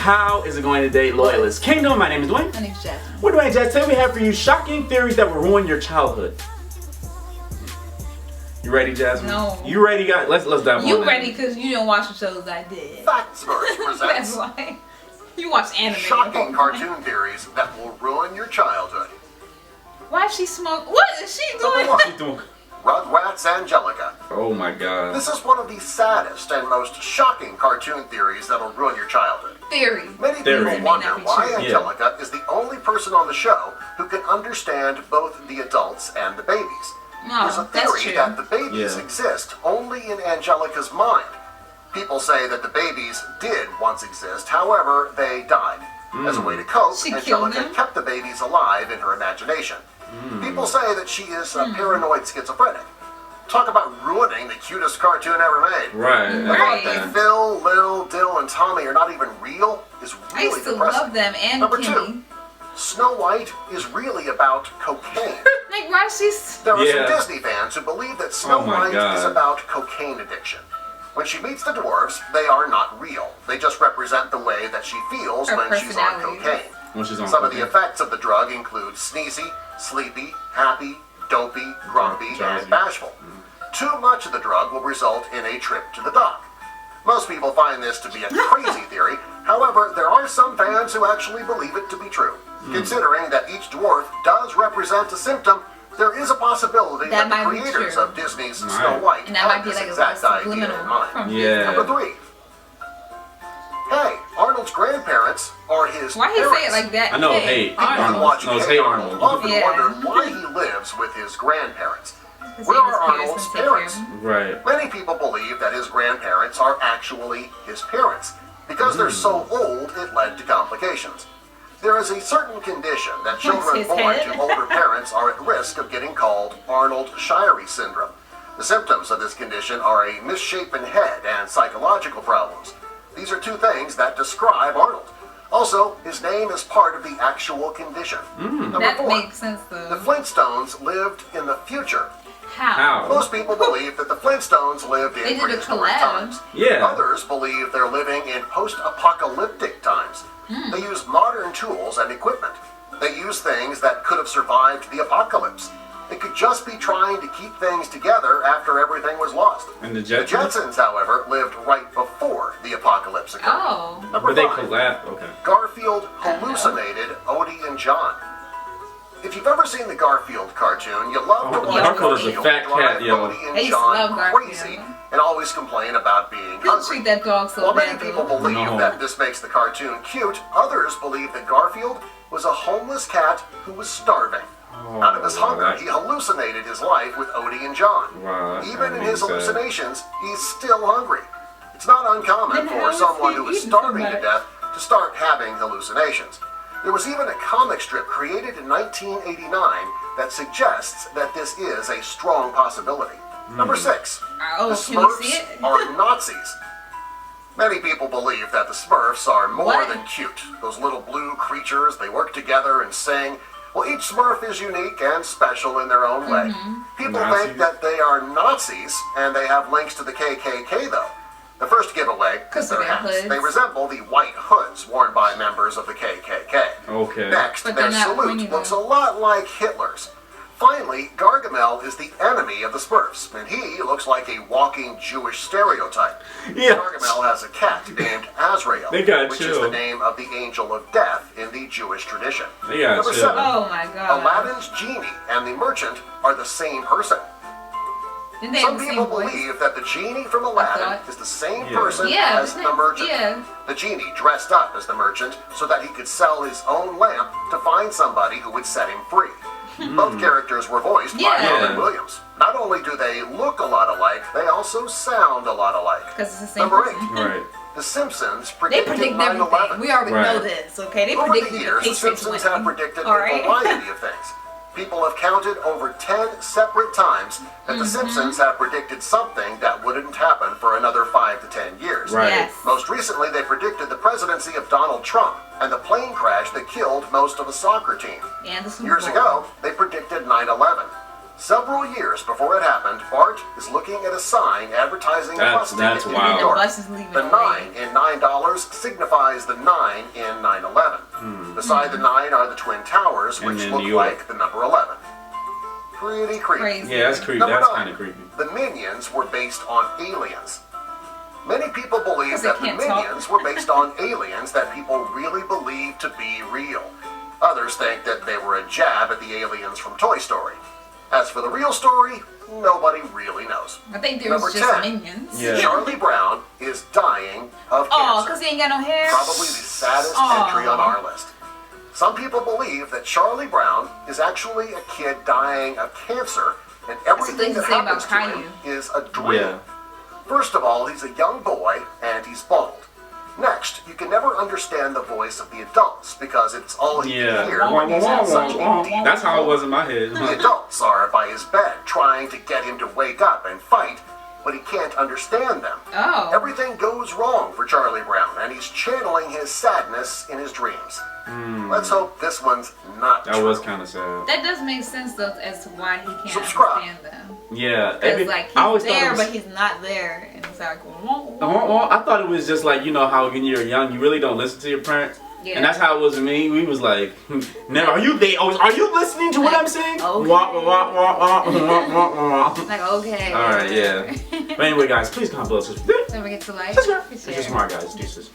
How is it going today, Loyalist Kingdom? My name is Dwayne. My name is Jasmine. What Dwayne, Jazz? Today we have for you shocking theories that will ruin your childhood. You ready, Jasmine? No. You ready, guys? Let's dive on. You ready because you don't watch the shows I did. Factsverse That's presents why. You watch anime. shocking cartoon theories that will ruin your childhood. Why is she smoke? What is she doing? What you doing? Rugrats Angelica. Oh my god. This is one of the saddest and most shocking cartoon theories that'll ruin your childhood. Theory. Many Theory. people May wonder not be why true. Angelica is the only person on the show who can understand both the adults and the babies. There's a No, that's theory true. that the babies exist only in Angelica's mind. People say that the babies did once exist, however, they died. As a way to cope, She killed Angelica them? kept the babies alive in her imagination. People say that she is a paranoid schizophrenic. Talk about ruining the cutest cartoon ever made. Right. The Right. thought that Phil, Lil, Dill, and Tommy are not even real is I really used to depressing. love them and Number Kimmy. 2, Snow White is really about cocaine. Like why she's There are Yeah. some Disney fans who believe that Snow Oh my White God. is about cocaine addiction. When she meets the dwarves, they are not real. They just represent the way that she feels Her when she's on personality. cocaine. When she's on Some of the cocaine. effects of the drug include sneezy, sleepy, happy, dopey, grumpy, Drowsy. and bashful. Too much of the drug will result in a trip to the doc. Most people find this to be a crazy theory. However, there are some fans who actually believe it to be true. Considering that each dwarf does represent a symptom, there is a possibility That that the might be creators true. of Disney's Right. Snow White and that had might be this like a exact idea subliminal in mind. from Yeah. Number 3. Hey, Arnold's grandparents are his Why he parents. say it like that? I know, Hey, hey, Arnold. Arnold. Watching No, it's Hey Hey Arnold Arnold. often Yeah. wonder why he lives with his grandparents. Because Where he was are parents Arnold's and take care of parents? him. Right. Many people believe that his grandparents are actually his parents. Because they're so old, it led to complications. There is a certain condition that children his born head? to older parents are at risk of getting called Arnold-Chiari syndrome. The symptoms of this condition are a misshapen head and psychological problems. These are two things that describe Arnold. Also, his name is part of the actual condition. Number That 4. makes sense The though. Flintstones lived in the future. How? Most people believe that the Flintstones lived They in did a prehistoric collab. times. Yeah. Others believe they're living in post-apocalyptic times. They use modern tools and equipment. They use things that could have survived the apocalypse. They could just be trying to keep things together after everything was lost. And the The Jetsons? Jetsons, however, lived right before the apocalypse occurred. Oh. Number But they 5. collab. Okay. Garfield hallucinated Odie and John. If you've ever seen the Garfield cartoon, you love to Oh, watch Garfield is a Garfield fat drive cat, yo. Odie I and used to love John Garfield. crazy and always complain about being People hungry. treat that dog so While many bad. people though. believe No. that this makes the cartoon cute, others believe that Garfield was a homeless cat who was starving. Out of his hunger, that- he hallucinated his life with Odie and John. Wow, that's Even in kinda his sad. hallucinations, he's still hungry. It's not uncommon Then how for is someone he who is eating starving so to much? death to start having hallucinations. There was even a comic strip created in 1989 that suggests that this is a strong possibility. Number 6. Oh, The can we see Smurfs it? are Nazis. Many people believe that the Smurfs are more What? than cute. Those little blue creatures, they work together and sing. Well, each Smurf is unique and special in their own way. People Nazis. think that they are Nazis, and they have links to the KKK, though. The first giveaway is 'Cause of their their hats. hoods. They resemble the white hoods worn by members of the KKK. Okay. Next, But their they're not salute pointy, looks a though. lot like Hitler's. Finally, Gargamel is the enemy of the Smurfs, and he looks like a walking Jewish stereotype. Yeah. Gargamel has a cat named Azrael, They gotta which is chill. the name of the angel of death in the Jewish tradition. They gotta Number chill. 7. Oh my god. Aladdin's genie and the merchant are the same person. Didn't they have Some the people same voice? believe that the genie from Aladdin thought. is the same Yeah. person Yeah, as isn't the it? merchant. Yeah. The genie dressed up as the merchant so that he could sell his own lamp to find somebody who would set him free. Both characters were voiced by Yeah. Robin Williams. Not only do they look a lot alike, they also sound a lot alike. Because it's the same Number person. 8. Right. The Simpsons They predicted predict 9/11. everything. We already know Right. this, okay? They Over the predicted the years, the Patriots Simpsons winning. have predicted All a right? variety of things. People have counted over 10 separate times that the Simpsons have predicted something that wouldn't happen for another 5 to 10 years. Right. Yes. Most recently, they predicted the presidency of Donald Trump and the plane crash that killed most of a soccer team. And the Super Years Bowl. ago, they predicted 9/11. Several years before it happened, Bart is looking at a sign advertising a bus ticket That's in New wild. The York. bus is leaving The already. 9 in $9 signifies the 9 in 9/11. Beside the 9 are the Twin Towers, And which then look New York. like the number 11. Pretty creepy. Crazy. Yeah, that's creepy. Number That's 9. kind of creepy. The Minions were based on aliens. Many people believe 'Cause they that the can't talk. Minions were based on aliens that people really believe to be real. Others think that they were a jab at the aliens from Toy Story. As for the real story, nobody really knows. I think there Number was just 10. minions. Yeah. Charlie Brown is dying of Oh, cancer. because he ain't got no hair. Probably the saddest Aw. entry on our list. Some people believe that Charlie Brown is actually a kid dying of cancer, and everything thing to that say about happens to him is a dream. Yeah. First of all, he's a young boy and he's bald. Next, you can never understand the voice of the adults because it's all he Yeah. can hear when he's in such a deep That's how it was in my head. The adults are by his bed trying to get him to wake up and fight, but he can't understand them. Oh. Everything goes wrong for Charlie Brown, and he's channeling his sadness in his dreams. Let's hope this one's not That true. was kind of sad. That does make sense though as to why he can't Subscribe. understand them. Yeah. Because like I always he's thought it there, was- but he's not there, and it's like, I thought it was just like, you know how when you're young, you really don't listen to your parents. Yeah. And that's how it was with me. We was like, never. Are you listening to what I'm saying? Okay. Wah, wah, wah, wah, wah, wah, wah. like okay. All right, yeah. But anyway, guys, please comment below. Don't forget to like, Subscribe. share. This is smart, guys. Deuces.